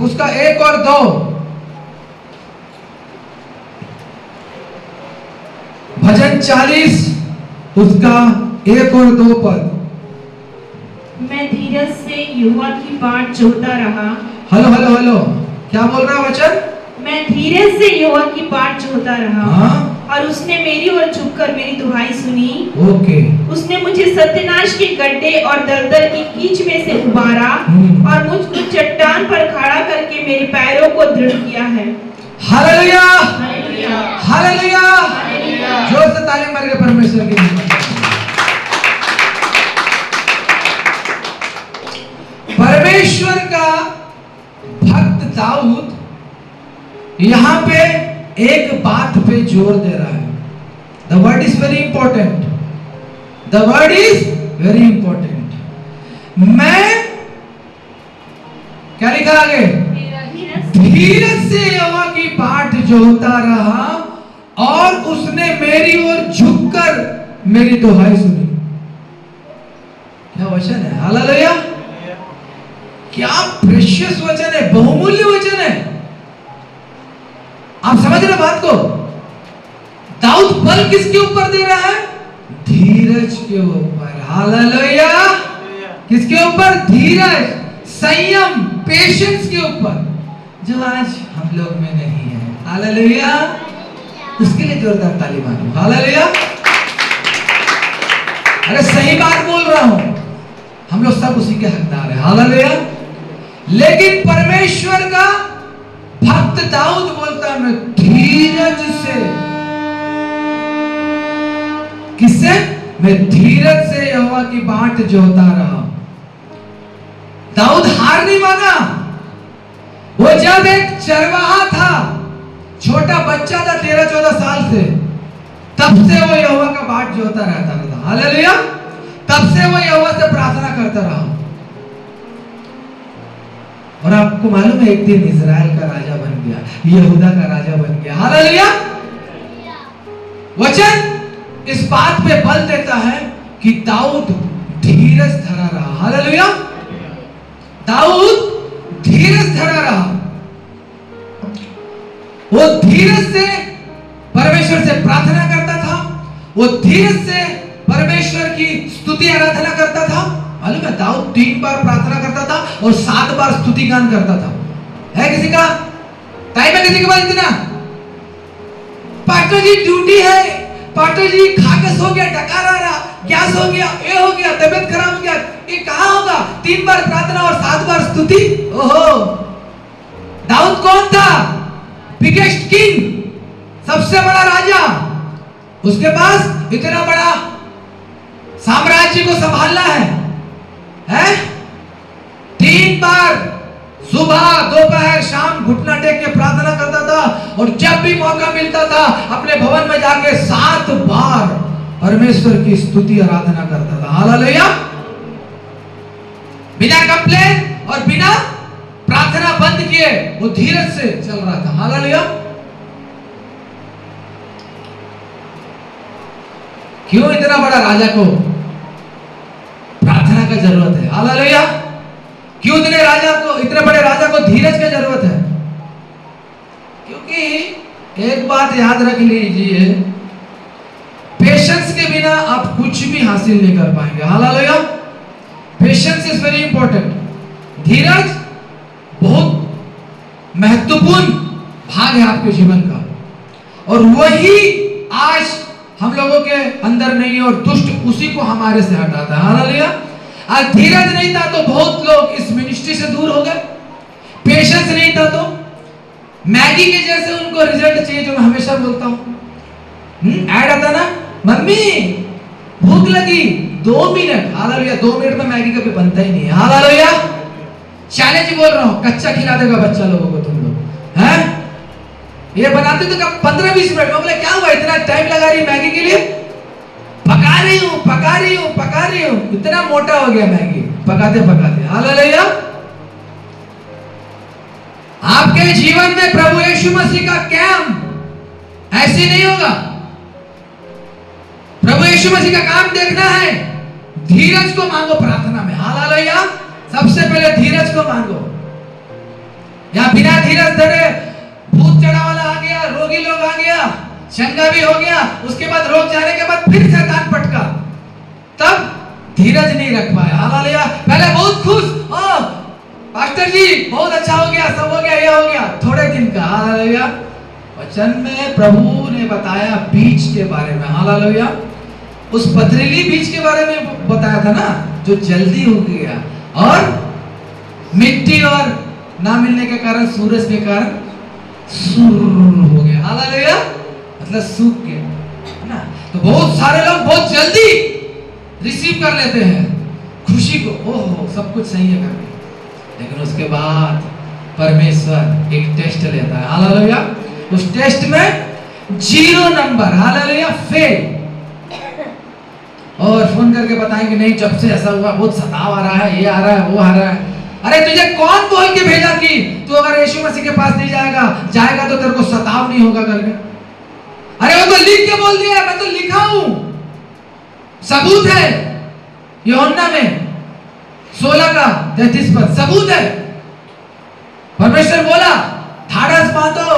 उसका 1 और 2। भजन 40 उसका 1 और 2 पद। मैं धीरज से यहोवा की बाट जोहता रहा। हेलो हेलो हेलो, क्या बोल रहा है वचन? मैं धीरज से यहोवा की बाट जोहता रहा। हाँ? और उसने मेरी ओर झुककर मेरी दुहाई सुनी। ओके। उसने मुझे सत्यानाश के गड्ढे और दलदल की कीच में से उबारा और मुझको चट्टान पर खड़ा करके मेरे पैरों को दृढ़ किया है। Hallelujah, hallelujah, hallelujah. हालेलुया। जोर से ताली मार के परमेश्वर की महिमा। परमेश्वर का भक्त दाऊद यहां पे एक बात पे जोर दे रहा है। The word is very important, the word is very important. मैं क्या लिखा आगे? धीरज से यहोवा की बाट जोहता रहा और उसने मेरी ओर झुककर मेरी दुहाई सुनी। क्या वचन है? हालेलुया। क्या प्रेशियस वचन है, बहुमूल्य वचन है। आप समझ रहे बात को? दाऊद बल किसके ऊपर दे रहा है? धीरज के ऊपर। हालेलुया। किसके ऊपर? धीरज, संयम, पेशेंस के ऊपर, जो आज हम लोग में नहीं है। हालेलुया। उसके लिए जोरदार ताली मारो। हालेलुया। अरे सही बात बोल रहा हूं, हम लोग सब उसी के हकदार हैं। हालेलुया। लेकिन परमेश्वर का भक्त दाऊद बोलता है मैं धीरज से, किससे? मैं धीरज से यहोवा की बाट जोहता रहा। दाऊद हार नहीं माना। वो जब एक चरवाहा था, छोटा बच्चा था 13-14 साल से, तब से वो यहोवा का बाट जोहता रहता था। हालेलुया। तब से वो यहोवा से प्रार्थना करता रहा। और आपको मालूम है एक दिन इजराइल का राजा बन गया, यहूदा का राजा बन गया। हालेलुया। वचन इस बात पे बल देता है कि दाऊद धीरज धरा रहा। हालेलुया। दाऊद धीरज धरा रहा। वो धीरज से परमेश्वर से प्रार्थना करता था, वो धीरज से परमेश्वर की स्तुति आराधना करता था। मालूम है दाऊद 3 बार प्रार्थना करता था और 7 बार स्तुति गान करता था। है किसी का टाइम है? किसी के पास इतना? पास्टर जी ड्यूटी है, पास्टर जी खाके सो गया, डकार आ रहा, गैस हो गया, ये हो गया, तबीयत खराब हो गया, ये कहां होगा? 3 बार प्रार्थना और 7 बार स्तुति। ओहो, दाऊद कौन था? बिगेस्ट किंग, सबसे बड़ा राजा। उसके पास इतना बड़ा साम्राज्य को संभालना है। 3 बार सुबह दोपहर शाम घुटना टेक के प्रार्थना करता था और जब भी मौका मिलता था अपने भवन में जाके 7 बार परमेश्वर की स्तुति आराधना करता था। हालेलुया। बिना कंप्लेन और बिना प्रार्थना बंद किए वो धीरज से चल रहा था। हालेलुया। क्यों इतना बड़ा राजा को प्रार्थना का जरूरत है? हालेलुया। क्यों इतने बड़े राजा को धीरज की जरूरत है? क्योंकि एक बात याद रख लीजिए, पेशेंस के बिना आप कुछ भी हासिल नहीं कर पाएंगे। Hallelujah. Patience is very important. धीरज बहुत महत्वपूर्ण भाग है आपके जीवन का, और वही आज हम लोगों के अंदर नहीं है और दुष्ट उसी को हमारे से हटाता है। हालेलुया। आज धीरज नहीं था तो बहुत लोग इस मिनिस्ट्री से दूर हो गए। पेशेंस नहीं था तो मैगी के जैसे उनको रिजल्ट चाहिए, जो मैं हमेशा बोलता हूं। ऐड आता ना, मम्मी भूख लगी 2 मिनट। हालेलुया। 2 मिनट में मैगी कभी बनता ही नहीं है। हालेलुया। चैलेंज बोल रहा हूं, कच्चा खिला देगा बच्चा लोगों को तुम लोग। हैं ये बनाते तो कब 15-20 मिनट में। बोले क्या हुआ इतना टाइम लगा रही मैगी के लिए? पका रही हूं पका रही हूं पका रही हूं। इतना मोटा हो गया मैगी पकाते पकाते। हालेलुया। आपके जीवन में प्रभु यीशु मसीह का काम ऐसे नहीं होगा। प्रभु यीशु मसीह का काम देखना है, धीरज को मांगो प्रार्थना में। हालेलुया। सबसे पहले धीरज को मांगो। या बिना धीरज धरे भूत चढ़ा वाला आ गया, रोगी लोग आ गया, चंगा भी हो गया, उसके बाद रोग जाने के बाद फिर शैतान पटका, तब धीरज नहीं रख पाया। हालेलुया। पहले बहुत खुश, ओ पास्टर जी बहुत अच्छा हो गया, सब हो गया, ये हो गया, थोड़े दिन का। हालेलुया। वचन में प्रभु ने बताया बीज के बारे में। हालेलुया। उस पथरीली बीज के बारे में बताया था ना, जो जल्दी हो गया और मिट्टी और ना मिलने के कारण, सूरज के कारण सुर हो गया। हालेलुया। मतलब सूख गया, है ना। तो बहुत सारे लोग बहुत जल्दी रिसीव कर लेते हैं खुशी को, ओहो सब कुछ सही है करके, लेकिन उसके बाद परमेश्वर एक टेस्ट लेता है। हालेलुया। उस टेस्ट में 0 नंबर, हालेलुया, फेल। और फोन करके बताएंगे नहीं जब से ऐसा हुआ बहुत सताव आ रहा है, ये आ रहा है, वो आ रहा है। अरे तुझे कौन बोल के भेजा कि तू अगर यीशु मसीह के पास नहीं जाएगा तो तेरे को सताव नहीं होगा करके? अरे वो तो लिख के बोल दिया, मैं तो लिखा हूं, सबूत है। यूहन्ना में 16:33 पर सबूत है। परमेश्वर बोला ठाड़स बांधो,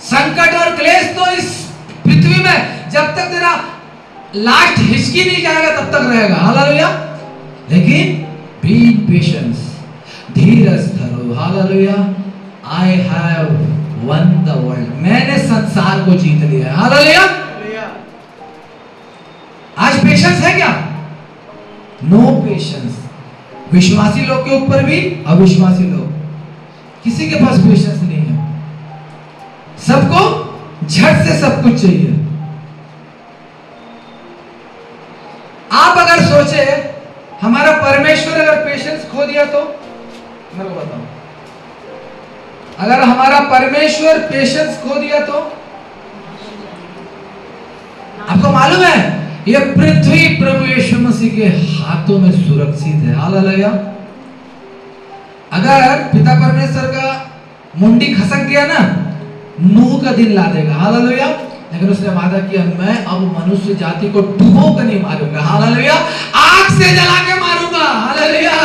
संकट और क्लेश तो इस पृथ्वी में जब तक तेरा लास्ट हिचकी नहीं जाएगा तब तक रहेगा। हालेलुया। लेकिन बी पेशेंस, धीरज धरो। Hallelujah. I have one the world, मैंने संसार को जीत लिया। हालेलुया। आज पेशेंस है क्या? No patience. विश्वासी लोग के ऊपर भी, अविश्वासी लोग, किसी के पास पेशेंस नहीं है। सबको झट से सब कुछ चाहिए। आप अगर सोचे हमारा परमेश्वर अगर पेशेंस खो दिया तो, मेरे को बताओ, अगर हमारा परमेश्वर पेशेंस खो दिया तो, आपको मालूम है ये पृथ्वी प्रभु यीशु मसीह के हाथों में सुरक्षित है। हालेलुया। अगर पिता परमेश्वर का मुंडी खसक गया ना, नूह का दिन ला देगा। हालेलुया। लेकिन उसने वादा किया मैं अब मनुष्य जाति को डुबो कर नहीं मारूंगा। हालेलुया। आग से जला के मारूंगा। हालेलुया।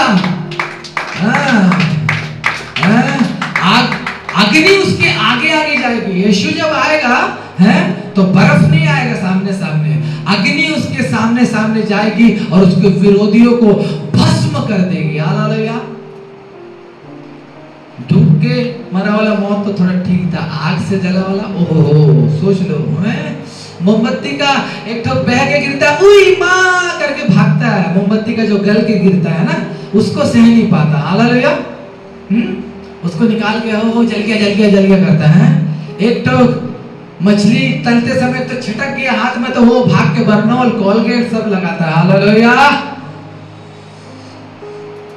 अग्नि उसके आगे आगे जाएगी। यीशु जब आएगा है तो बर्फ नहीं आएगा सामने सामने, अग्नि उसके सामने सामने जाएगी और उसके विरोधियों को भस्म कर देगी। हालेलुया। डूब के मरा वाला मौत तो थोड़ा ठीक था, आग से जला वाला, ओहो सोच लो, मोमबत्ती का एक ठो बह के गिरता है, उई माँ करके भागता है, मोमबत्ती का जो गल के गिरता है ना, उसको सह नहीं पाता। हालेलुया। उसको निकाल के हो जल गया करता है। एक तो मछली तलते समय तो छिटक गया हाथ में, तो वो भाग के बर्नॉल कोलगेट सब लगाता है। हालेलुया।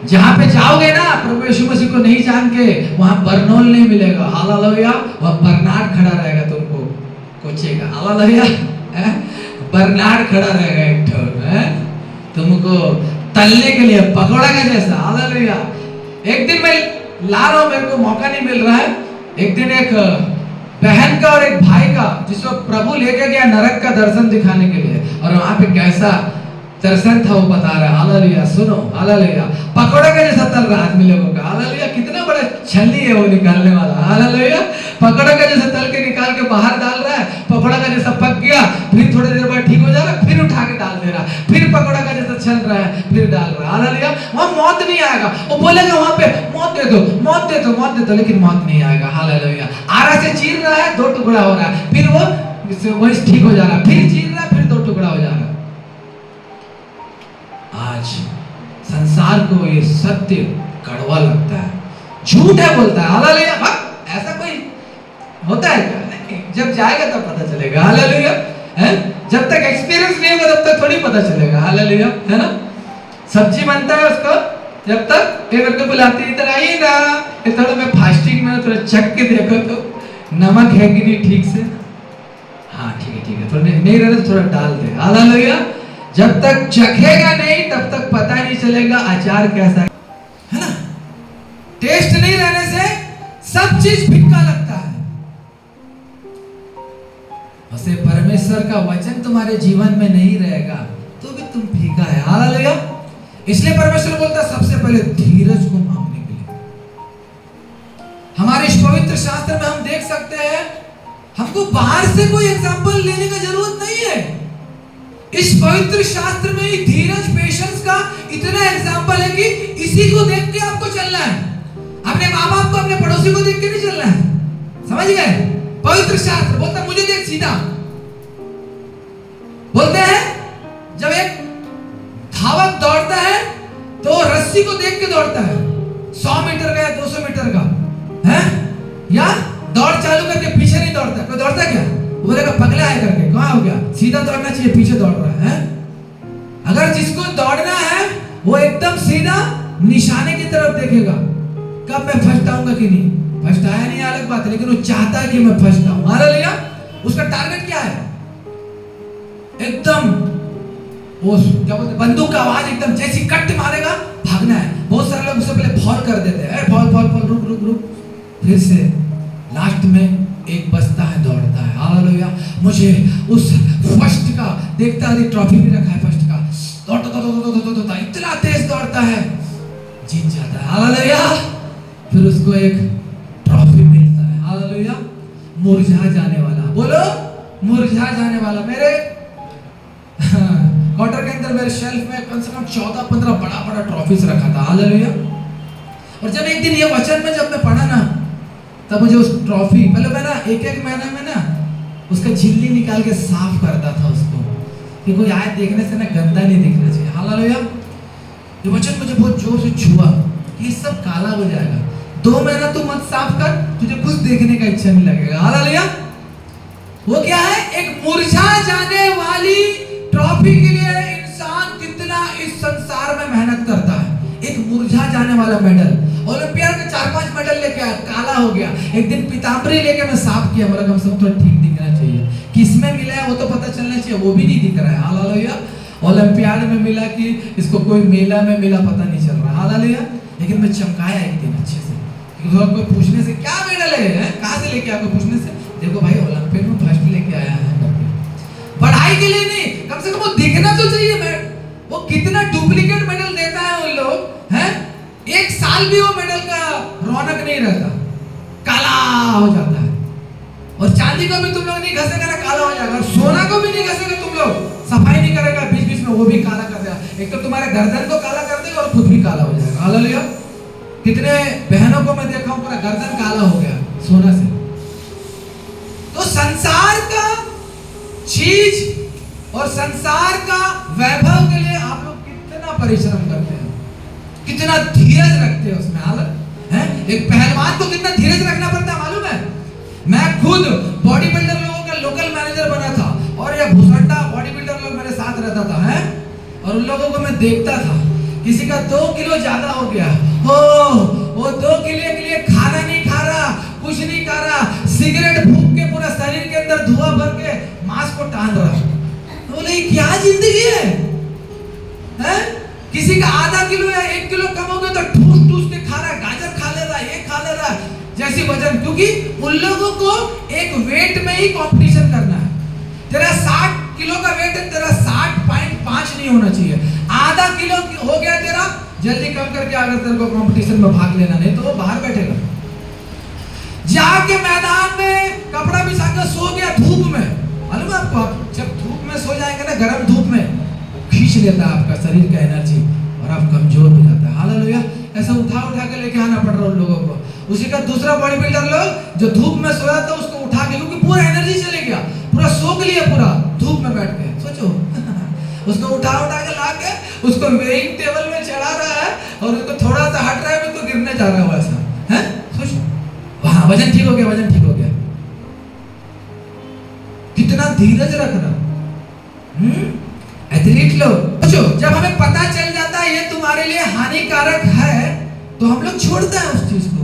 जहां पे जाओगे ना प्रभु यीशु मसीह को नहीं जान के, वहां बर्नॉल नहीं मिलेगा। हालेलुया। वह बर्नार्ड खड़ा रहेगा, तुमको कोचेगा। हालेलुया। बर्नार्ड खड़ा रहेगा एक ठो, तुमको तलने के लिए पकौड़ा का जैसा। हालेलुया। एक दिन मैं ला रहा हूं, मेरे को मौका नहीं मिल रहा है। एक दिन एक बहन का और एक भाई का, जिसको प्रभु लेके गया नरक का दर्शन दिखाने के लिए, और वहां पे कैसा दर्शन था वो बता रहा है। हालेलुया। सुनो, हालेलुया। पकौड़ा का जैसा तल रहा आदमी लोगों का। हालेलुया। कितना बड़ा छलनी है वो निकालने वाला। हालेलुया। पकौड़ा का जैसा तल के निकाल के बाहर डाल रहा है, पकौड़ा का जैसा पक गया, फिर थोड़ी देर बाद ठीक हो जा रहा है, फिर उठा के डाल दे रहा, फिर पकौड़ा का जैसा छल रहा है, फिर डाल रहा है। हालेलुया। वहां मौत नहीं आएगा। वो बोलेगा वहां पे मौत दे दो, मौत दे दो, मौत दे दो, लेकिन मौत नहीं आएगा। हालेलुया। आरा से चीर रहा है, 2 टुकड़ा हो रहा है, फिर वो वही ठीक हो जा रहा है, फिर चीर रहा है, फिर 2 टुकड़ा हो जा रहा है। आज संसार को ये सत्य कड़वा लगता है, झूठ है बोलता है। हालेलुया। ऐसा कोई होता है क्या? नहीं, जब जाएगा तब पता चलेगा। हालेलुया। जब तक एक्सपीरियंस नहीं होगा तब तक थोड़ी पता चलेगा। हालेलुया। है ना। सब्जी बनता है उसको, जब तक ये मेरे को बुलाती है इधर आइए ना, ये थोड़ा मैं फास्टिंग में थोड़ा चख के देखो तो नमक है कि नहीं ठीक से। हाँ ठीक है, थोड़ा नहीं रहता तो थोड़ा डाल दे। हालेलुया। जब तक चखेगा नहीं तब तक पता नहीं चलेगा अचार कैसा है ना। टेस्ट नहीं रहने से सब चीज फिक्का लगता है। वैसे परमेश्वर का वचन तुम्हारे जीवन में नहीं रहेगा तो भी तुम फीका है। हालेलुया। इसलिए परमेश्वर बोलता है सबसे पहले धीरज को मांगने के लिए। पवित्र शास्त्र में हम देख सकते हैं, हमको बाहर से कोई एग्जाम्पल लेने का जरूरत नहीं है। इस पवित्र शास्त्र में ही धीरज, पेशेंस का इतना एग्जाम्पल है कि इसी को देख के आपको चलना है। अपने माँ बाप को, अपने पड़ोसी को देख के नहीं चलना है, समझ गए? पवित्र शास्त्र बोलता है मुझे देख सीधा। बोलते हैं जब एक धावक दौड़ता है तो रस्सी को देख के दौड़ता है, 100 मीटर का या 200 मीटर का है, या दौड़ चालू करके पीछे नहीं दौड़ता। कोई दौड़ता क्या? बोलेगा पगला है करके, कहाँ हो गया? सीधा दौड़ना चाहिए, पीछे दौड़ रहा है। अगर जिसको दौड़ना है वो एकदम सीधा निशाने की तरफ देखेगा, कब मैं फर्स्ट आऊंगा कि नहीं। फर्स्ट आया नहीं अलग बात है, लेकिन वो चाहता है कि मैं फर्स्ट आऊं। हालेलुया। उसका टारगेट क्या है? एकदम वो क्या बोलते, बंदूक का आवाज एकदम जैसी कट मारेगा, भागना है। बहुत सारे लोग उससे पहले फॉल कर देते हैं, फॉल फॉल फॉल, रुक रुक रुक, फिर से लास्ट में एक बचता है, दौड़ता है। हालेलुया। मुझे उस फर्स्ट का देखता है, ट्रॉफी भी रखा है फर्स्ट का, दौड़ता इतना तेज दौड़ता है, जीत जाता है। हालेलुया। फिर उसको एक ट्रॉफी मिलता है। हालेलुया। मुरझा जाने वाला, बोलो मुरझा जाने वाला। मेरे क्वार्टर के अंदर मेरे शेल्फ में कम से कम 14-15 बड़ा बड़ा ट्रॉफीज रखा था। हालेलुया। और जब एक दिन ये वचन में जब मैं पढ़ा ना, तब मुझे उस ट्रॉफी, पहले मैं ना एक महीने में ना उसका झिल्ली निकाल के साफ करता था उसको, कि कोई आए देखने से ना गंदा नहीं दिखना चाहिए। हालेलुया। ये वचन मुझे बहुत जोर से छुआ कि ये सब काला हो जाएगा, 2 महीना तू मत साफ कर, तुझे कुछ देखने का इच्छा नहीं लगेगा। हालेलुया। वो क्या है? एक मुरझा जाने वाली ट्रॉफी के लिए इंसान कितना इस संसार में मेहनत करता है। एक मुरझा जाने वाला मेडल, ओलंपियाड में 4-5 मेडल लेके आया, काला हो गया। एक दिन पीताम्बरी लेके मैं साफ किया, बोला कम से कम थोड़ा ठीक दिखना चाहिए। किसमें मिला है वो तो पता चलना चाहिए, वो भी नहीं दिख रहा है। हालेलुया। ओलंपियाड में मिला कि इसको कोई मेला में मिला, पता नहीं चल रहा। हालेलुया। लेकिन मैं चमकाया एक दिन अच्छे से, कोई पूछने से क्या मेडल है, कहाँ से लेके आया, कोई पूछने से देखो भाई ओलंपियाड में फर्स्ट लेके आया है। पढ़ाई के लिए नहीं, कम से कम वो दिखना तो चाहिए। वो कितना डुप्लीकेट मेडल देता है उन लोग, हैं? 1 साल भी वो मेडल का रौनक नहीं रहता, काला हो जाता है। और चांदी को भी तुम लोग नहीं घसेगा ना, काला हो जाएगा। और सोना को भी नहीं घसेगा तुम लोग, सफाई नहीं करेगा, बीच बीच में वो भी काला कर देगा। एक तो तुम्हारे गर्दन को काला कर देगा और खुद भी काला हो जाएगा। हालेलुया। कितने बहनों को मैं देखा हूं पूरा गर्दन काला हो गया सोना से। तो संसार का चीज और संसार का वैभव के लिए आप लोग कितना परिश्रम करते हैं, कितना धीरज रखते हैं उसमें। हालत है, एक पहलवान को कितना धीरज रखना पड़ता है मालूम है? मैं खुद बॉडी बिल्डर लोगों का लोकल मैनेजर बना था, और ये भुसंडा बॉडी बिल्डर लोग मेरे साथ रहता था, है? और उन लोगों को मैं देखता था, किसी का 2 किलो ज्यादा हो गया, वो 2 किलो के लिए खाना नहीं खा रहा, कुछ नहीं खा रहा, सिगरेट फूंक के पूरा शरीर के अंदर धुआं भर के मांस को टान रहा। बोले क्या जिंदगी है? किसी का आधा किलो या 1 किलो कम हो गया तो ठूस ठूस के खा रहा है, गाजर खा ले रहा है, ये खा ले रहा है, जैसी वजन। क्योंकि उन लोगों को एक वेट में ही कंपटीशन करना है। तेरा 60 किलो का वेट है, तेरा 60.5 नहीं होना चाहिए। आधा किलो हो गया तेरा, जल्दी कम करके अगर तेरे को कंपटीशन में भाग लेना, नहीं तो वो बाहर बैठेगा। जाके मैदान में कपड़ा बिछा कर सो गया धूप में, मालूम है आपको? आप जब धूप में सो जाएंगे ना, गर्म धूप में, खींच लेता है आपका शरीर का एनर्जी और आप कमजोर हो जाता है। हालेलुया। ऐसा उठा के लेके आना पड़ रहा है उन लोगों को। उसी का दूसरा बॉडी बिल्डर लोग जो धूप में सोया था उसको उठा के, क्योंकि पूरा एनर्जी चले गया, पूरा सोख लिया पूरा धूप में बैठ के। सोचो उसको उठा के ला के उसको वेइंग टेबल में चढ़ा रहा है और उसको थोड़ा सा हट रहा है तो गिरने जा रहा है वैसा, है? सोचो, वहां वजन ठीक हो गया, वजन ठीक हो गया। कितना धीरज रखना। एथलीट लोग, सोचो जब हमें पता चल जाता है ये तुम्हारे लिए हानिकारक है तो हम लोग छोड़ते हैं उस चीज को।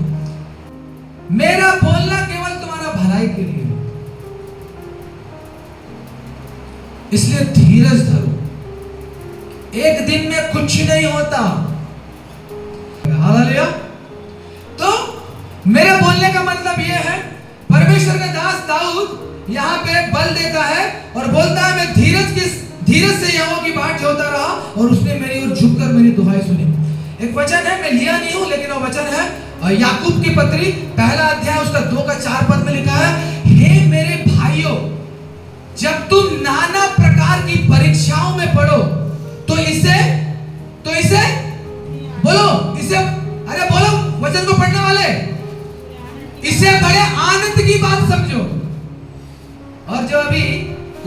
मेरा बोलना केवल तुम्हारा भलाई के लिए, इसलिए धीरज धरो। एक दिन में कुछ नहीं होता। हालेलुया। तो मेरे बोलने का मतलब यह है, परमेश्वर का दास दाऊद यहाँ पे बल देता है और बोलता है मैं धीरज से यहोवा की बाट जोता रहा और उसने मेरी ओर झुककर मेरी दुहाई सुनी। एक वचन है, मैं लिया नहीं हूं लेकिन वो वचन है और याकूब की पत्री पहला अध्याय उसका 2 का 4 पद में लिखा है, हे मेरे भाइयों, जब तुम नाना प्रकार की परीक्षाओं में पड़ो तो इसे बोलो, इसे, अरे बोलो वचन को पढ़ने वाले, इसे बड़े आनंद की बात समझो। और जो अभी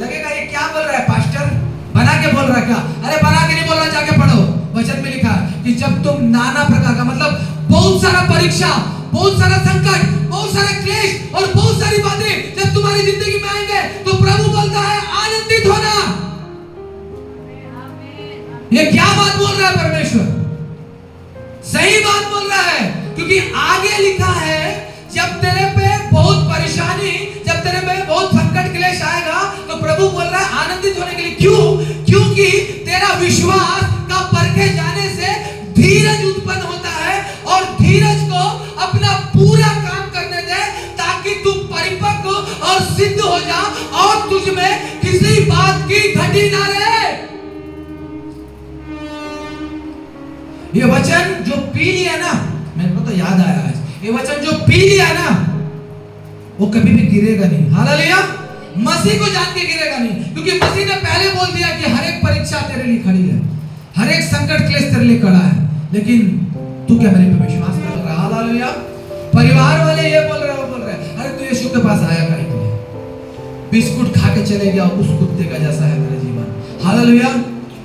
लगेगा ये क्या बोल रहा है पास्टर, बना के बोल रहा है क्या? अरे बना के नहीं बोल रहा, जाके पढ़ो। वचन में लिखा है कि जब तुम नाना प्रकार का, मतलब बहुत सारा परीक्षा, बहुत सारा संकट, बहुत सारे क्लेश और बहुत सारी बातें जब तुम्हारी जिंदगी में आएंगे तो प्रभु बोलता है आनंदित होना। ये क्या बात बोल रहा है परमेश्वर? सही बात बोल रहा है, क्योंकि आगे लिखा है जब तेरे पे बहुत परेशानी, जब तेरे पे बहुत संकट क्लेश आएगा तो प्रभु बोल रहा है आनंदित होने के लिए। क्यों? क्योंकि तेरा विश्वास का परखे जाने से धीरज उत्पन्न होता है, और धीरज को अपना पूरा काम करने दे ताकि तू परिपक्व और सिद्ध हो जा और तुझ में किसी बात की घटी ना रहे। ये वचन जो पी लिया ना, मेरे को तो याद आया आज, ये वचन जो पी लिया ना वो कभी भी गिरेगा नहीं। हालेलुया। मसीह को जान के गिरेगा नहीं, क्योंकि मसीह ने पहले बोल दिया कि हर एक परीक्षा तेरे लिए खड़ी है, हर एक संकट क्लेश तेरे लिए खड़ा है, लेकिन तू क्या मेरे पे विश्वास कर रहा है? हालेलुया। परिवार वाले ये बोल रहे, वो बोल रहे, अरे तू यीशु के पास आया काहे के लिए? बिस्कुट खा के चले गया, उस कुत्ते का जैसा है तेरा जीवन। हालेलुया।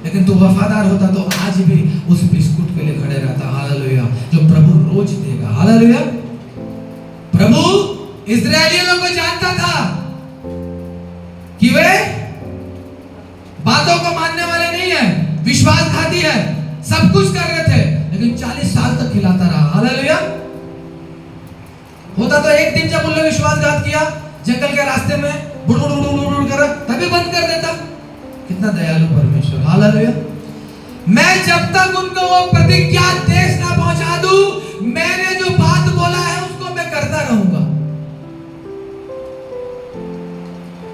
लेकिन तू वफादार होता तो आज भी उस बिस्कुट के लिए खड़े रहता। हालेलुया। जो प्रभु रोज देगा। हालेलुया। प्रभु इस्राएलियों को जानता था कि वे बातों को मानने वाले नहीं है, विश्वासघाती है, सब कुछ कर रहे थे, लेकिन 40 साल तक खिलाता रहा। हालेलुया। होता तो एक दिन जब उन्होंने विश्वासघात किया, जंगल के रास्ते में बुड़ कर तभी बंद कर देता। कितना दयालु परमेश्वर। हालेलुया। मैं जब तक उनको वो प्रतिज्ञा देश ना पहुंचा दूं, मैंने जो बात बोला है उसको मैं करता रहूंगा,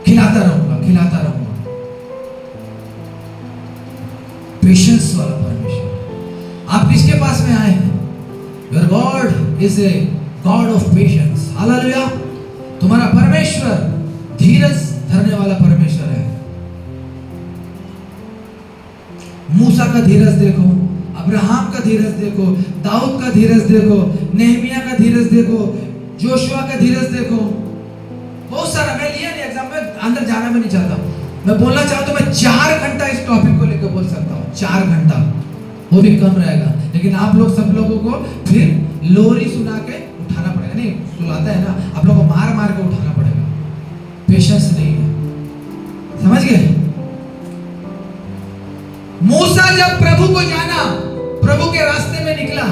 खिलाता रहूंगा। पेशेंस वाला परमेश्वर। आप किसके पास में आए हैं? Your God is a god of patience. Hallelujah. तुम्हारा परमेश्वर धीरज धरने वाला परमेश्वर है। मूसा का धीरज देखो, अब्राहम का धीरज देखो, दाऊद का धीरज देखो, नेहमिया का धीरज देखो, जोशुआ का धीरज देखो। बहुत सारा, मैं लिया नहीं एग्जाम में, अंदर जाना भी नहीं चाहता। मैं बोलना चाहता हूं, मैं 4 घंटा इस टॉपिक को लेकर बोल सकता हूं, 4 घंटा, वो भी कम रहेगा। लेकिन आप लोग सब लोगों को फिर लोरी सुना के उठाना पड़ेगा। नहीं सुलाता है ना, आप लोगों को मार मार के उठाना पड़ेगा। पेशेंस नहीं है, समझ गए? मूसा जब प्रभु को जाना, प्रभु के रास्ते में निकला,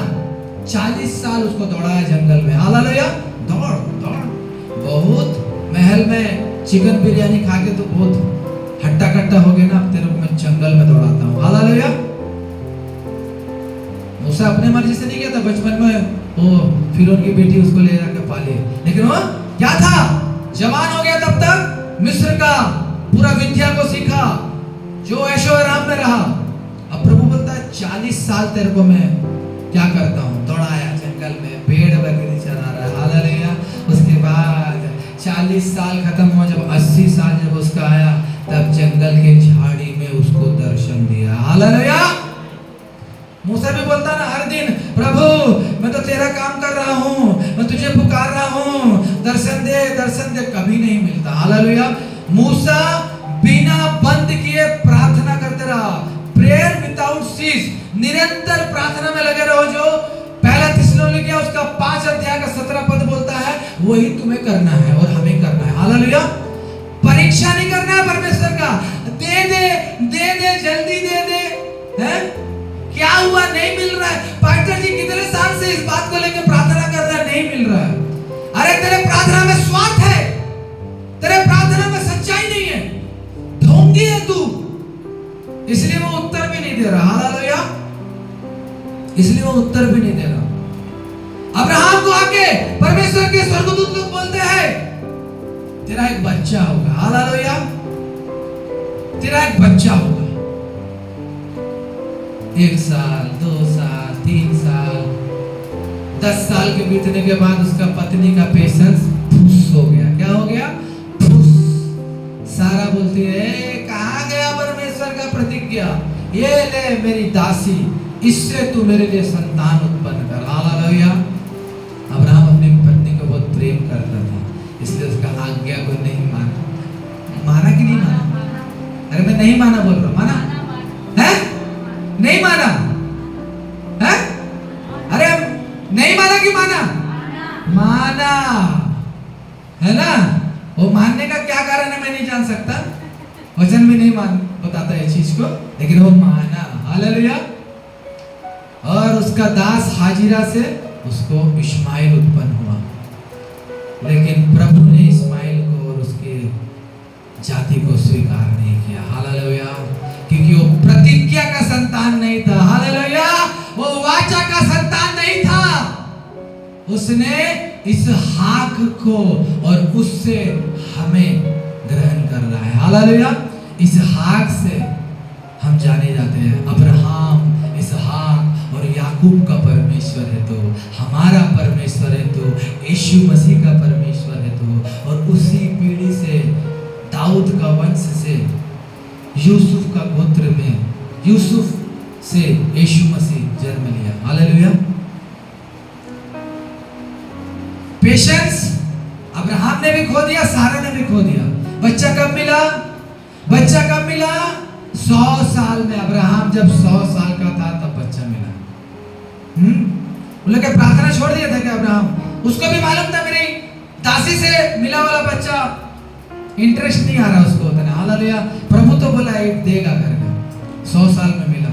40 साल उसको दौड़ाया जंगल में। हालेलुया। दौड़ बहुत, महल में चिकन बिरयानी खा के तो बहुत हट्टा कट्टा हो गया ना, अब तेरे को मैं जंगल में दौड़ाता हूँ। हालेलुया। मूसा अपने मर्जी से नहीं गया था, बचपन में वो फिर उनकी बेटी उसको ले जाकर पाली, लेकिन वो क्या था, जवान हो गया तब तक मिस्र का पूरा विद्या को सीखा, जो ऐशो आराम में रहा। अब प्रभु बोलता है 40 साल तेरे को मैं क्या करता हूँ, दौड़ाया जंगल में, भेड़ बकरी चरा रहा है। हालेलुया। उसके बाद 40 साल खत्म हुआ, जब 80 साल जब उसका आया, तब जंगल के झाड़ी में उसको दर्शन दिया। हालेलुया। मूसा भी बोलता ना हर दिन, प्रभु मैं तो तेरा काम कर रहा हूँ, मैं तुझे पुकार रहा हूँ, दर्शन दे, कभी नहीं मिलता। हालेलुया। मूसा बिना बंद किए प्रार्थना करते रहा। प्रेयर विदाउट सीज, निरंतर प्रार्थना में लगे रहो। जो पहला थिस्सलुनीकियों उसका 5 अध्याय का 17 पद बोलता है, वही तुम्हें करना है और हमें करना है। हालेलुया। परीक्षा नहीं करना है परमेश्वर का, दे दे जल्दी दे दे। हैं क्या हुआ, नहीं मिल रहा है? पास्टर जी कितने साल से इस बात को लेकर प्रार्थना कर रहा है, नहीं मिल रहा है। अरे तेरे प्रार्थना में स्वार्थ है, तेरे प्रार्थना में सच्चाई नहीं है, ढोंगी है तू, इसलिए वो उत्तर भी नहीं दे रहा। हालेलुया। इसलिए वो उत्तर भी नहीं दे रहा। अब्राहम को आके परमेश्वर के स्वर्गदूत लोग बोलते हैं, तेरा एक बच्चा होगा। हालेलुया। तेरा एक बच्चा होगा। 1 साल, 2 साल, 3 साल, 10 साल के बीतने के बाद उसका पत्नी का पेशेंस फुस हो गया। क्या हो गया? फुस। सारा बोलती है, कहाँ गया परमेश्वर का प्रतिज्ञा? ये ले मेरी दासी, इससे तू मेरे लिए संतान उत्पन्न कर। हालेलुया। अब्राहम अपनी पत्नी को बहुत प्रेम करता था, इसलिए उसका आज्ञा को नहीं माना। माना कि नहीं माना? अरे मैं नहीं माना बोल रहा हूँ, माना है? नहीं माना है? अरे नहीं माना कि माना? माना है ना। वो मानने का क्या कारण है मैं नहीं जान सकता, वचन भी नहीं मान बताता है चीज को, लेकिन वो माना। हालेलुया। और उसका दास हाजिरा से उसको इश्माइल उत्पन्न हुआ, लेकिन प्रभु ने इस्माइल को और उसके जाति को स्वीकार नहीं किया। हालेलुया। क्योंकि वो प्रतिज्ञा का संतान नहीं था। हालेलुया। वो वाचा का संतान नहीं था। उसने इसहाक को और उससे हमें ग्रहण कर रहा है। हालेलुया। इसहाक से हम जाने जाते हैं। अब्राहम, इसहाक और याकूब का परमेश्वर है तो हमारा परमेश्वर है तो यीशु मसीह का परमेश्वर है तो, और उसी पीढ़ी से दाऊद का वंश से यूसुफ का गोत्र में यूसुफ से यीशु मसीह जन्म लिया। हालेलुया। पेशेंस अब्राहम ने भी खो दिया, सारा ने भी खो दिया। बच्चा कब मिला? बच्चा कब मिला? 100 साल में। अब्राहम जब 100 साल का था तब बच्चा मिला। बोले क्या प्रार्थना छोड़ दिया था क्या अब्राहम? उसको भी मालूम था मेरी दासी से मिला वाला बच्चा, इंटरेस्ट नहीं आ रहा उसको उतना। हालेलुया। प्रभु तो बोला एक देगा करके। 100 साल में मिला,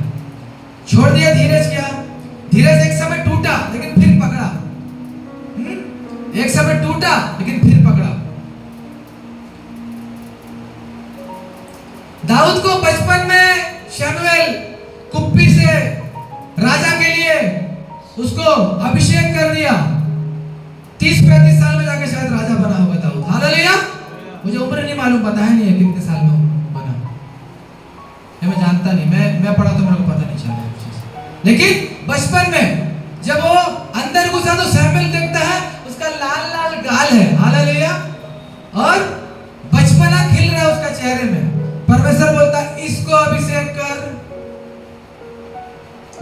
छोड़ दिया। धीरज किया। धीरज एक समय टूटा लेकिन फिर पकड़ा। एक समय टूटा लेकिन फिर पकड़ा। दाऊद को बचपन में शमूएल कुप्पी से राजा के लिए उसको अभिषेक कर दिया। 30-35 साल में जाके शायद राजा बना होगा दाऊद। हालेलुया। मुझे उम्र नहीं मालूम, पता है नहीं है कितने साल में बना, ये मैं जानता नहीं। मैं पढ़ा तो मेरे को पता नहीं चला। लेकिन बचपन में जब वो अंदर घुसा तो शमूएल देखता है उसका लाल लाल गाल है। हालेलुया। और बचपना खिल रहा है उसका चेहरे में। परमेश्वर बोलता है इसको अभिषेक कर।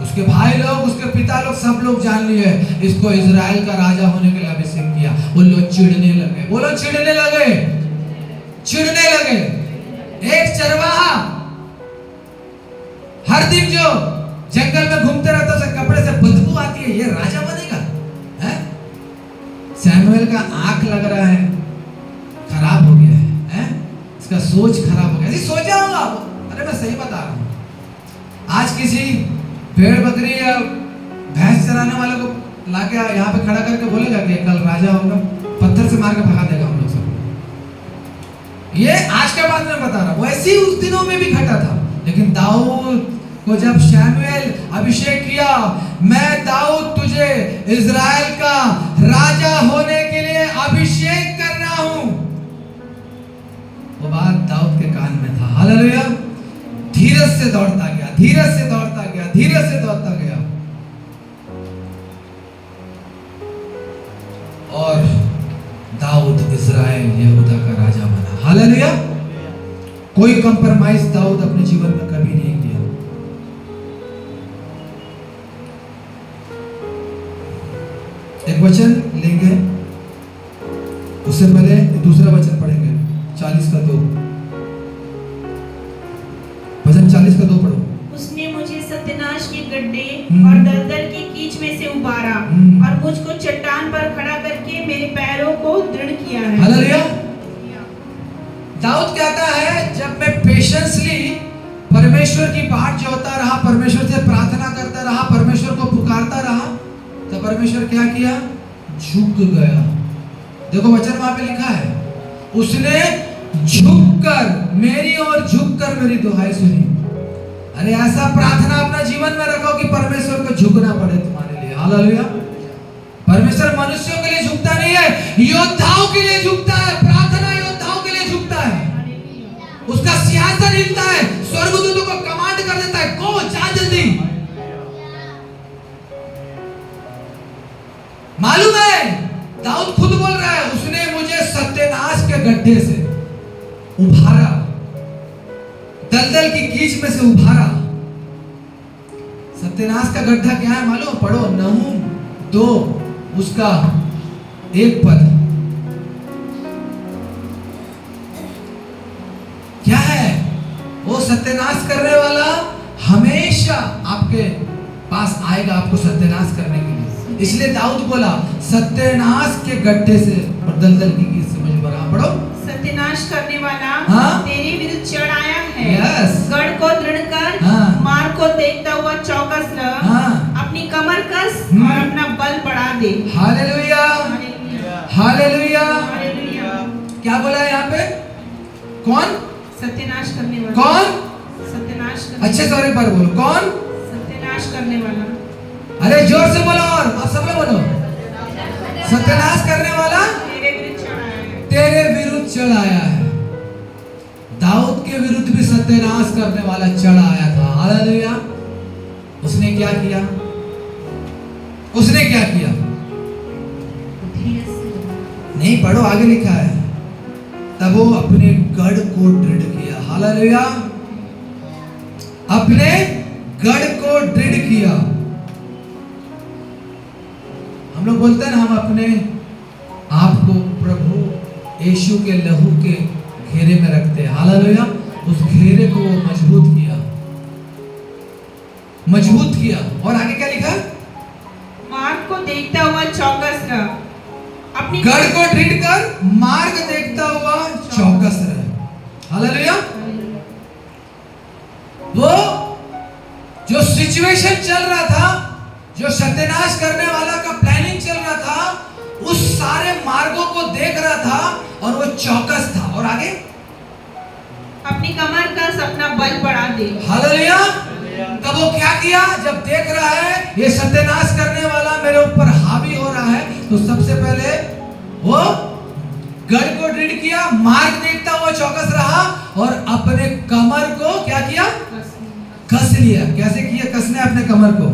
उसके भाई लोग, उसके पिता लोग, सब लोग जान लिए इसको इजराइल का राजा होने के लिए अभिषेक किया। वो लोग चिढ़ने लगे। बोलो चिढ़ने लगे। चिढ़ने लगे। एक चरवाहा हर दिन जो जंगल में घूमते रहता है, कपड़े से बदबू आती है, ये राजा बनेगा? हैं? शमूएल का आंख लग रहा है खराब हो गया है, हैं? इसका सोच खराब हो गया। ऐसी सोचा होगा। अरे मैं सही बता रहा हूं। आज किसी भेड़ बकरी या भैंस चराने वाले को लाके यहाँ पे खड़ा करके बोलेगा कि कल राजा होगा, पत्थर से मार के भगा देगा हम लोग सब। ये आज के बाद मैं बता रहा हूँ, वैसे ही उस दिनों में भी घटा था। लेकिन दाऊद को जब शमूएल अभिषेक किया, मैं दाऊद तुझे इजराइल का राजा होने के लिए अभिषेक कर रहा हूं, वो बात दाऊद के कान में था। हालेलुया। धीरज से दौड़ता गया, धीरज से दौड़ता गया, धीरज से दौड़ता गया, और दाऊद इजराइल यहूदा का राजा बना। हालेलुया। कोई कंप्रोमाइज दाऊद अपने जीवन में कभी नहीं किया। एक वचन लेंगे, उससे पहले दूसरा वचन पढ़ेंगे। 40:2 वचन 40:2 पढ़ो। उसने मुझे सत्यानाश के गड्ढे और दलदल की कीच में से उबारा और मुझको चट्टान पर खड़ा करके मेरे पैरों को दृढ़ किया है। हालेलुया। दाऊद कहता है जब मैं पेशेंसली परमेश्वर की बाट जोता रहा, परमेश्वर से प्रार्थना करता रहा, परमेश्वर को पुकारता रहा, तो परमेश्वर क्या किया? झुक गया। देखो वचन वहां पे लिखा है, उसने झुककर मेरी ओर झुककर मेरी दुहाई सुनी। अरे ऐसा प्रार्थना अपना जीवन में रखो कि परमेश्वर को झुकना पड़े तुम्हारे लिए। हालेलुया। परमेश्वर मनुष्यों के लिए झुकता नहीं है, योद्धाओं के लिए झुकता है। प्रार्थना योद्धाओं के लिए झुकता है। उसका सिंहासन हिलता है, स्वर्गदूतों को कमांड कर देता है, को जा जल्दी। दाऊद खुद बोल रहा है, उसने मुझे सत्यानाश के गड्ढे से उभारा, दलदल की कीच में से उभारा। सत्यानाश का गड्ढा क्या है मालूम? पढ़ो नहूम 2 उसका 1 पद। क्या है वो? सत्यानाश करने वाला हमेशा आपके पास आएगा आपको सत्यानाश करने के लिए। इसलिए दाऊद बोला सत्यानाश के गड्ढे से और दलदल की कीच से मुझे भरा। पढ़ो, सत्यानाश करने वाला हाँ? तेरे विरुद्ध चढ़ आया है। यस। गढ़ को दृढ़ कर, हाँ। मार्ग को देखता हुआ चौकस रह, हाँ। अपनी कमर कस हम्म। और अपना बल बढ़ा दे। Hallelujah, hallelujah, hallelujah. हालेलुया। क्या बोला है यहाँ पे? कौन? सत्यानाश करने वाला। कौन? सत्यानाश करने अच्छे से और एक बार बोलो, कौन? सत्यानाश करने वाला। अरे जोर से बोलो और सब लोग बोलो। सत्यानाश करने वाला तेरे विरुद्ध चढ़ आया है। तेरे विरुद्ध चढ़ आया है। दाऊद के विरुद्ध भी सत्यानाश करने वाला चढ़ आया था। हालेलुया। उसने क्या किया? उसने क्या किया? नहीं, पढ़ो, आगे लिखा है, तब वो अपने गढ़ को दृढ़ किया। हालेलुया। अपने गढ़ को दृढ़ किया। हम लोग बोलते हैं ना, हम अपने आप को प्रभु यीशु के लहू के घेरे में रखते हैं। हालेलुया। उस घेरे को वो मजबूत किया, मजबूत किया। और आगे क्या लिखा? मार्ग को देखता हुआ चौकस रह, अपनी गढ़ को दृढ़ कर, मार्ग देखता हुआ चौकस रहे। हालेलुया। वो जो सिचुएशन चल रहा था, जो सत्यानाश करने वाला का प्लानिंग चल रहा था, उस सारे मार्गों को देख रहा था और वो चौकस था। और आगे अपनी कमर कस, अपना बल बढ़ा दे। हालेलुया। तब वो क्या किया? जब देख रहा है ये सत्यानाश करने वाला मेरे ऊपर हावी हो रहा है, तो सबसे पहले वो गढ़ को दृढ़ किया, मार्ग देखता हुआ चौकस रहा और अपने कमर को क्या किया? कस लिया। कैसे किया कसने अपने कमर को?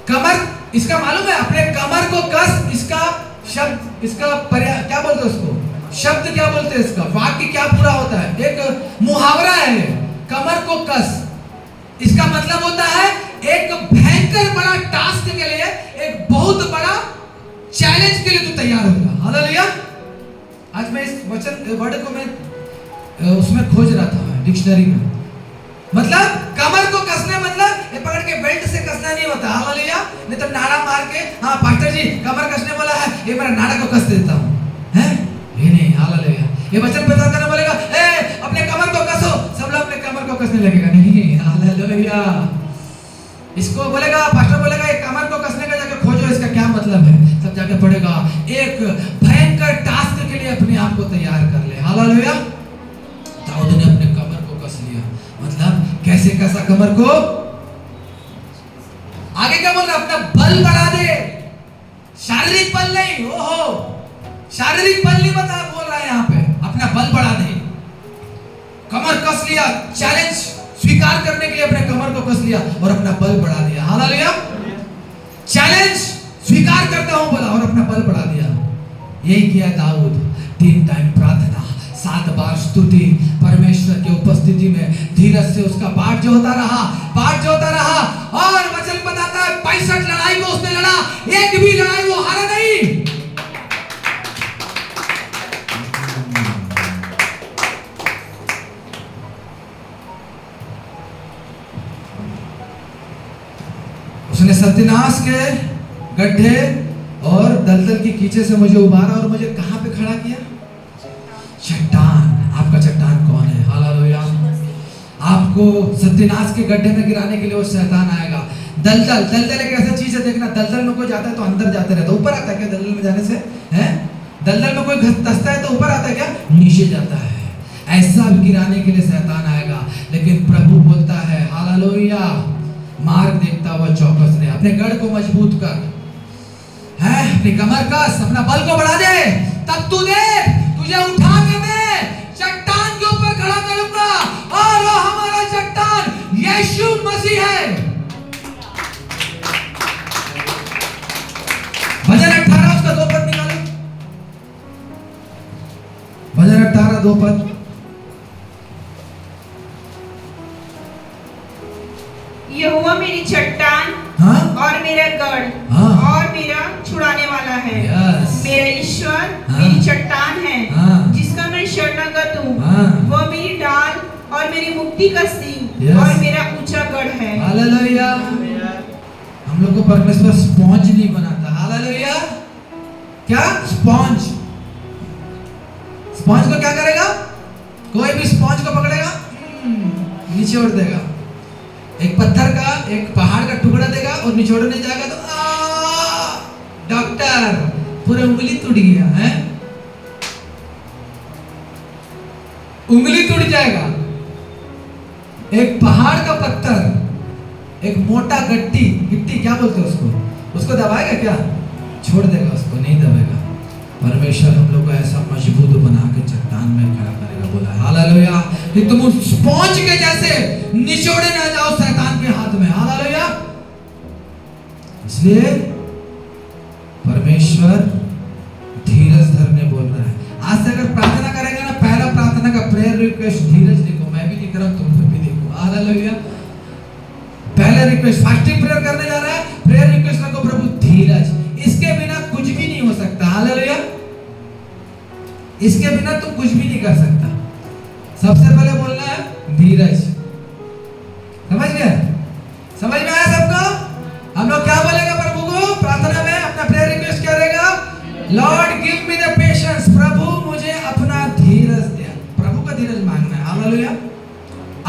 कमर, इसका मालूम है? अपने कमर को कस, इसका शब्द, इसका क्या बोलते हैं उसको? शब्द क्या बोलते हैं इसका? वाक्य क्या पूरा होता है? एक मुहावरा है, कमर को कस। इसका मतलब होता है एक भयंकर बड़ा टास्क के लिए, एक बहुत बड़ा चैलेंज के लिए तू तैयार होगा। हालेलुया। आज मैं इस वचन वर्ड को मैं उसमें खोज रहा था डिक्शनरी में। मतलब कमर को कसने मतलब ये पकड़ के बेल्ट से कसना नहीं होता। हालेलुया। नहीं तो नाड़ा मार के, हाँ पास्टर जी कमर कसने वाला है, ये मेरा नाड़ा को कस देता हूँ, हैं? ये नहीं। हालेलुया। ये वचन प्रचार करने बोलेगा ए अपने कमर को कसो, सब लोग अपने कमर को कसने लगेगा। नहीं। हालेलुया। इसको बोलेगा, पास्टर बोलेगा ये कमर को कसने का जाके खोजो, इसका क्या मतलब है, सब जाके पढ़ेगा। एक भयंकर टास्क के लिए अपने आप को तैयार कर ले। हालेलुया। दाऊद ने अपने कमर को कस लिया। मतलब कैसे कसा कमर को? आगे क्या बोल रहा? अपना बल बढ़ा दे। शारीरिक बल नहीं, ओहो, शारीरिक बल नहीं बता बोल रहा है यहाँ पे, अपना बल बढ़ा दे। कमर कस लिया, चैलेंज स्वीकार करने के लिए अपने कमर को कस लिया और अपना बल बढ़ा दिया। हालेलुया। चैलेंज स्वीकार करता हूं बोला और अपना बल बढ़ा दिया। यही किया दाऊद। 3 टाइम प्रार्थना, 7 बार स्तुति, परमेश्वर की उपस्थिति में धीरज से उसका पाठ जो होता रहा, पाठ जो होता रहा। और वचन बताता है 65 लड़ाई को उसने लड़ा, एक भी लड़ाई वो हारा नहीं। उसने सत्यानाश के गड्ढे और दलदल की कीचे से मुझे उबारा और मुझे कहां पे खड़ा किया? चट्टान। आपका चट्टान कौन है? हालेलुया। आपको सत्यानाश के गड्ढे में गिराने के लिए वो शैतान आएगा। दलदल, दलदल एक ऐसा चीज है, देखना दलदल में कोई जाता है तो अंदर जाते रहता है। ऊपर आता है क्या दलदल में जाने से? हैं? दलदल में कोई धंसता है तो ऊपर आता है क्या? नीचे जाता है। ऐसा भी गिराने के लिए शैतान आएगा, लेकिन प्रभु बोलता है हालेलुया, मार्ग देखता हुआ चौकस रहे। अपने गढ़ को मजबूत कर, है अपनी कमर कस, अपना बल को बढ़ा दे, तब तू देख तुझे उठा के मैं चट्टान के ऊपर खड़ा करूंगा और वो हमारा चट्टान यीशु मसीह है। भजन 18 18 2 पद। यहोवा मेरी चट्टान हाँ और मेरा गढ़ हाँ। और मेरा छुड़ाने वाला है। Yes. मेरा ईश्वर हाँ। मेरी चट्टान है, हाँ। जिसका मैं शरणागत हूँ। हाँ। वह मेरी ढाल और मेरी मुक्ति का सिंह Yes. और मेरा ऊंचा गढ़ है। हालेलुया। हम लोग को परमेश्वर स्पॉन्ज नहीं बनाता। हालेलुया। क्या स्पॉन्ज? स्पॉन्ज को क्या करेगा? कोई भी स्पॉन्ज को पकड़ेगा निचोड़ देगा। एक पत्थर का, एक पहाड़ का टुकड़ा देगा और निचोड़ने जाएगा तो डॉक्टर पूरा उंगली टूट गया है, उंगली टूट जाएगा। एक पहाड़ का पत्थर, एक मोटा गिट्टी क्या बोलते हैं उसको दबाएगा क्या? छोड़ देगा उसको, नहीं दबेगा। परमेश्वर हम लोग को ऐसा मजबूत बना के चट्टान में खड़ा करेगा। बोला हालेलुया कि तुम उस स्पॉन्ज के जैसे निचोड़े ना जाओ शैतान के हाथ में। हालेलुया। इसलिए परमेश्वर धीरज धरने बोल रहा है। आज से अगर प्रार्थना करेंगे ना, पहला प्रार्थना का प्रेयर रिक्वेस्ट धीरज लिखो। मैं भी लिख रहा हूं, तुम लोग भी लिखो। हालेलुया। पहला रिक्वेस्ट फास्टिंग प्रेयर करने जा रहा है, प्रेयर रिक्वेस्ट रखो प्रभु धीरज। इसके बिना कुछ भी नहीं हो सकता। हालेलुया। इसके बिना तुम कुछ भी नहीं कर सकता। सबसे पहले बोलना है धीरज। समझ गए? समझ में आया सबको? हम लोग क्या बोलेगा प्रभु को प्रार्थना में? अपना प्रेयर रिक्वेस्ट क्या रहेगा? Lord give me the patience. प्रभु मुझे अपना धीरज दे। प्रभु का धीरज मांगना है। हालेलुया।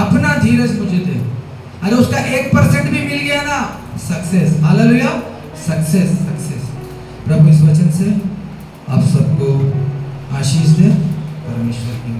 अपना धीरज मुझे दे। अरे उसका 1% भी मिल गया ना, सक्सेस। हालेलुया। सक्सेस। प्रभु इस वचन से आप सबको आशीष दे। परमेश्वर की